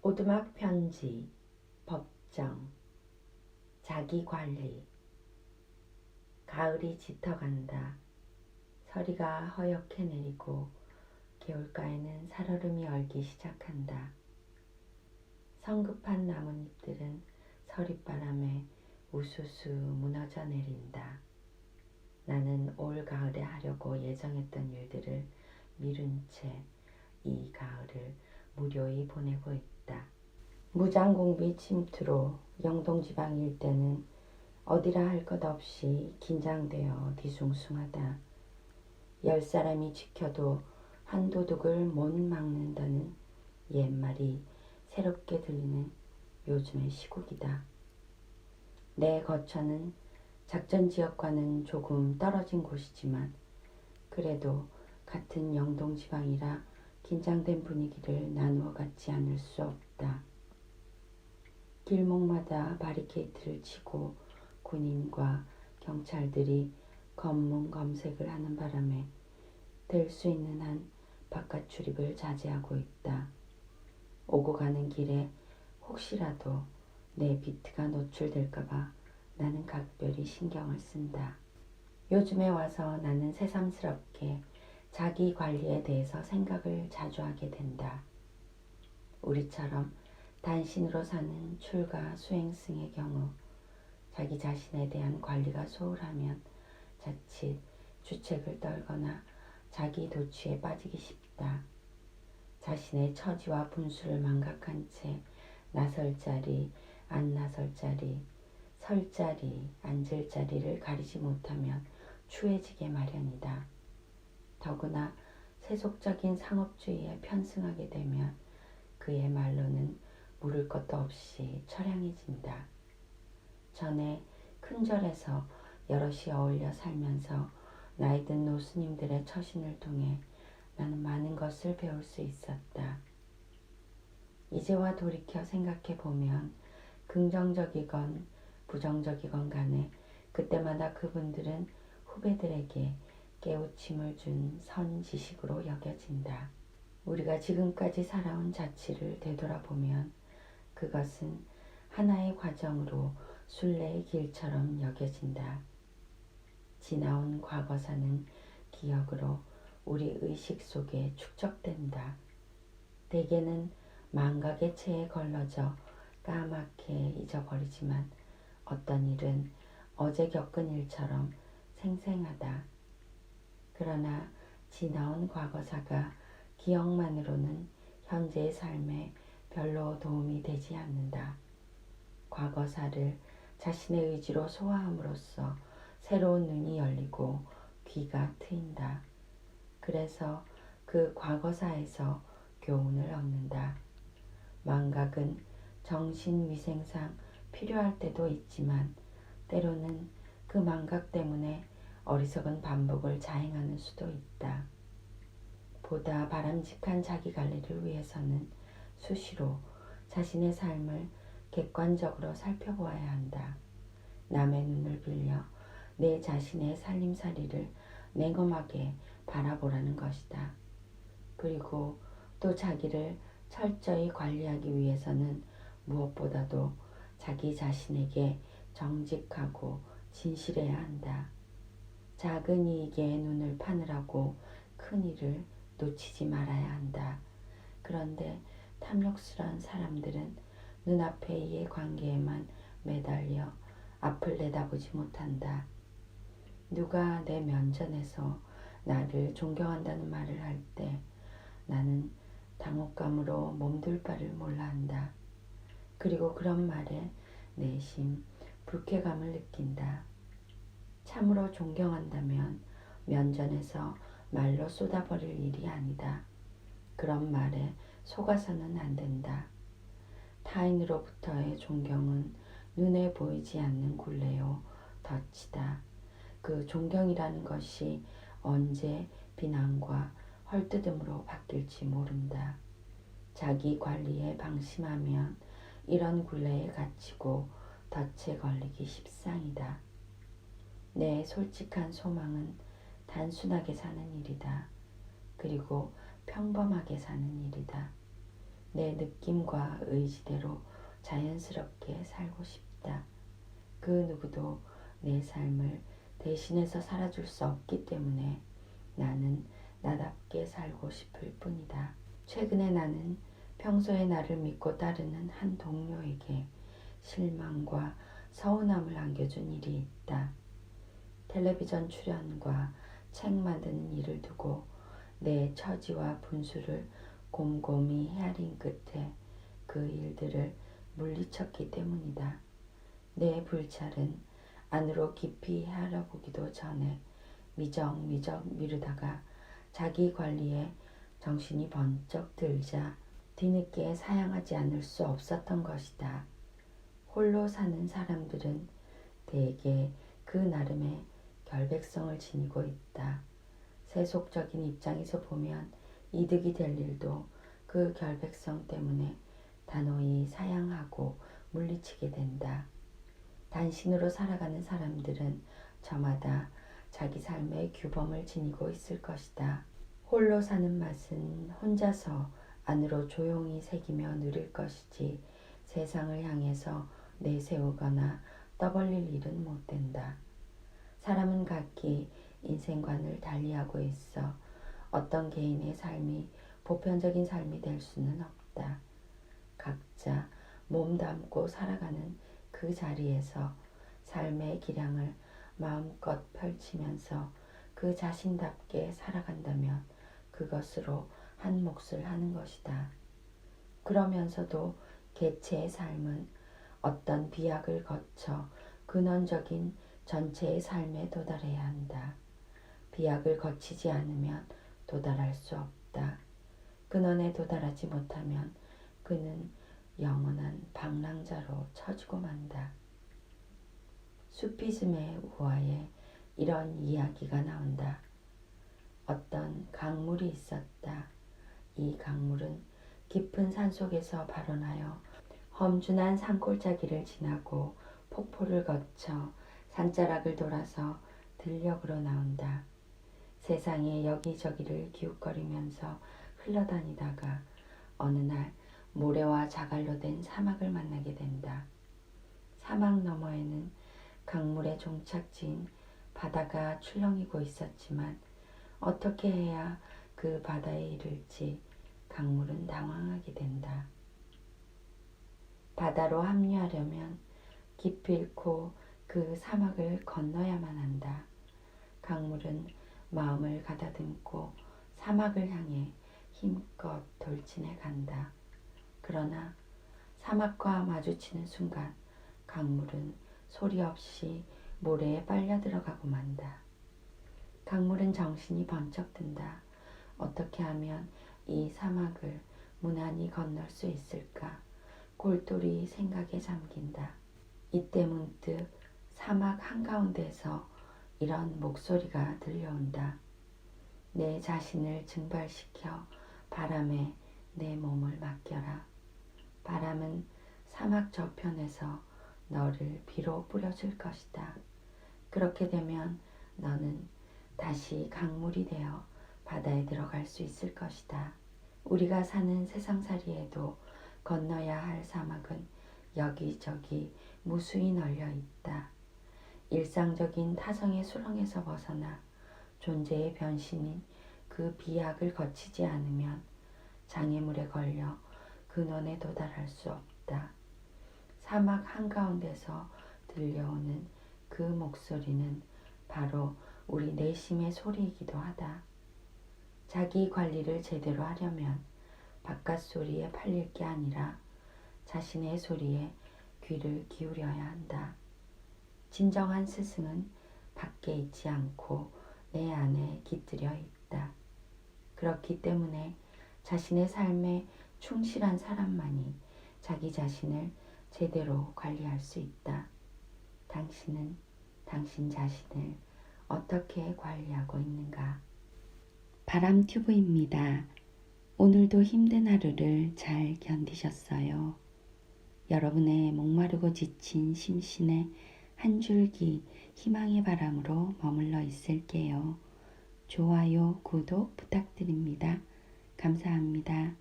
오두막 편지, 법정, 자기관리. 가을이 짙어간다. 서리가 허옇게 내리고 개울가에는 살얼음이 얼기 시작한다. 성급한 나뭇잎들은 서리바람에 우수수 무너져 내린다. 나는 올 가을에 하려고 예정했던 일들을 미룬 채 이 가을을 무료히 보내고 있다. 무장공비 침투로 영동지방 일대는 어디라 할 것 없이 긴장되어 뒤숭숭하다. 10사람이 지켜도 한 도둑을 못 막는다는 옛말이 새롭게 들리는 요즘의 시국이다. 내 거처는 작전지역과는 조금 떨어진 곳이지만 그래도 같은 영동지방이라 긴장된 분위기를 나누어 갖지 않을 수 없다. 길목마다 바리케이트를 치고 군인과 경찰들이 검문 검색을 하는 바람에 될 수 있는 한 바깥 출입을 자제하고 있다. 오고 가는 길에 혹시라도 내 비트가 노출될까봐 나는 각별히 신경을 쓴다. 요즘에 와서 나는 새삼스럽게 자기 관리에 대해서 생각을 자주 하게 된다. 우리처럼 단신으로 사는 출가 수행승의 경우 자기 자신에 대한 관리가 소홀하면 자칫 주책을 떨거나 자기 도취에 빠지기 쉽다. 자신의 처지와 분수를 망각한 채 나설 자리, 안 나설 자리, 설 자리, 앉을 자리를 가리지 못하면 추해지게 마련이다. 더구나 세속적인 상업주의에 편승하게 되면 그의 말로는 물을 것도 없이 처량해진다. 전에 큰 절에서 여럿이 어울려 살면서 나이든 노스님들의 처신을 통해 나는 많은 것을 배울 수 있었다. 이제와 돌이켜 생각해 보면 긍정적이건 부정적이건 간에 그때마다 그분들은 후배들에게 깨우침을 준 선지식으로 여겨진다. 우리가 지금까지 살아온 자취를 되돌아보면 그것은 하나의 과정으로 순례의 길처럼 여겨진다. 지나온 과거사는 기억으로 우리 의식 속에 축적된다. 대개는 망각의 체에 걸러져 까맣게 잊어버리지만 어떤 일은 어제 겪은 일처럼 생생하다. 그러나 지나온 과거사가 기억만으로는 현재의 삶에 별로 도움이 되지 않는다. 과거사를 자신의 의지로 소화함으로써 새로운 눈이 열리고 귀가 트인다. 그래서 그 과거사에서 교훈을 얻는다. 망각은 정신위생상 필요할 때도 있지만 때로는 그 망각 때문에 어리석은 반복을 자행하는 수도 있다. 보다 바람직한 자기관리를 위해서는 수시로 자신의 삶을 객관적으로 살펴보아야 한다. 남의 눈을 빌려 내 자신의 살림살이를 냉엄하게 바라보라는 것이다. 그리고 또 자기를 철저히 관리하기 위해서는 무엇보다도 자기 자신에게 정직하고 진실해야 한다. 작은 이익에 눈을 파느라고 큰 일을 놓치지 말아야 한다. 그런데 탐욕스러운 사람들은 눈앞의 관계에만 매달려 앞을 내다보지 못한다. 누가 내 면전에서 나를 존경한다는 말을 할 때 나는 당혹감으로 몸둘 바를 몰라 한다. 그리고 그런 말에 내심 불쾌감을 느낀다. 참으로 존경한다면 면전에서 말로 쏟아버릴 일이 아니다. 그런 말에 속아서는 안 된다. 타인으로부터의 존경은 눈에 보이지 않는 굴레요 덫이다. 그 존경이라는 것이 언제 비난과 헐뜯음으로 바뀔지 모른다. 자기 관리에 방심하면 이런 굴레에 갇히고 덫에 걸리기 십상이다. 내 솔직한 소망은 단순하게 사는 일이다. 그리고 평범하게 사는 일이다. 내 느낌과 의지대로 자연스럽게 살고 싶다. 그 누구도 내 삶을 대신해서 살아줄 수 없기 때문에 나는 나답게 살고 싶을 뿐이다. 최근에 나는 평소에 나를 믿고 따르는 한 동료에게 실망과 서운함을 안겨준 일이 있다. 텔레비전 출연과 책 만드는 일을 두고 내 처지와 분수를 곰곰이 헤아린 끝에 그 일들을 물리쳤기 때문이다. 내 불찰은 안으로 깊이 헤아려보기도 전에 미적미적 미루다가 자기 관리에 정신이 번쩍 들자 뒤늦게 사양하지 않을 수 없었던 것이다. 홀로 사는 사람들은 대개 그 나름의 결백성을 지니고 있다. 세속적인 입장에서 보면 이득이 될 일도 그 결백성 때문에 단호히 사양하고 물리치게 된다. 단신으로 살아가는 사람들은 저마다 자기 삶의 규범을 지니고 있을 것이다. 홀로 사는 맛은 혼자서 안으로 조용히 새기며 누릴 것이지 세상을 향해서 내세우거나 떠벌릴 일은 못 된다. 사람은 각기 인생관을 달리하고 있어 어떤 개인의 삶이 보편적인 삶이 될 수는 없다. 각자 몸담고 살아가는 그 자리에서 삶의 기량을 마음껏 펼치면서 그 자신답게 살아간다면 그것으로 한 몫을 하는 것이다. 그러면서도 개체의 삶은 어떤 비약을 거쳐 근원적인 전체의 삶에 도달해야 한다. 비약을 거치지 않으면 도달할 수 없다. 근원에 도달하지 못하면 그는 영원한 방랑자로 처지고 만다. 수피즘의 우화에 이런 이야기가 나온다. 어떤 강물이 있었다. 이 강물은 깊은 산속에서 발원하여 험준한 산골짜기를 지나고 폭포를 거쳐 산자락을 돌아서 들녘으로 나온다. 세상에 여기저기를 기웃거리면서 흘러다니다가 어느 날 모래와 자갈로 된 사막을 만나게 된다. 사막 너머에는 강물의 종착지인 바다가 출렁이고 있었지만 어떻게 해야 그 바다에 이를지 강물은 당황하게 된다. 바다로 합류하려면 기필코 그 사막을 건너야만 한다. 강물은 마음을 가다듬고 사막을 향해 힘껏 돌진해 간다. 그러나 사막과 마주치는 순간 강물은 소리 없이 모래에 빨려 들어가고 만다. 강물은 정신이 번쩍 든다. 어떻게 하면 이 사막을 무난히 건널 수 있을까? 골똘히 생각에 잠긴다. 이때 문득 사막 한가운데서 이런 목소리가 들려온다. 내 자신을 증발시켜 바람에 내 몸을 맡겨라. 바람은 사막 저편에서 너를 비로 뿌려줄 것이다. 그렇게 되면 너는 다시 강물이 되어 바다에 들어갈 수 있을 것이다. 우리가 사는 세상살이에도 건너야 할 사막은 여기저기 무수히 널려 있다. 일상적인 타성의 수렁에서 벗어나 존재의 변신인 그 비약을 거치지 않으면 장애물에 걸려 근원에 도달할 수 없다. 사막 한가운데서 들려오는 그 목소리는 바로 우리 내심의 소리이기도 하다. 자기 관리를 제대로 하려면 바깥 소리에 팔릴 게 아니라 자신의 소리에 귀를 기울여야 한다. 진정한 스승은 밖에 있지 않고 내 안에 깃들여 있다. 그렇기 때문에 자신의 삶에 충실한 사람만이 자기 자신을 제대로 관리할 수 있다. 당신은 당신 자신을 어떻게 관리하고 있는가? 바람튜브입니다. 오늘도 힘든 하루를 잘 견디셨어요. 여러분의 목마르고 지친 심신에 한 줄기 희망의 바람으로 머물러 있을게요. 좋아요, 구독 부탁드립니다. 감사합니다.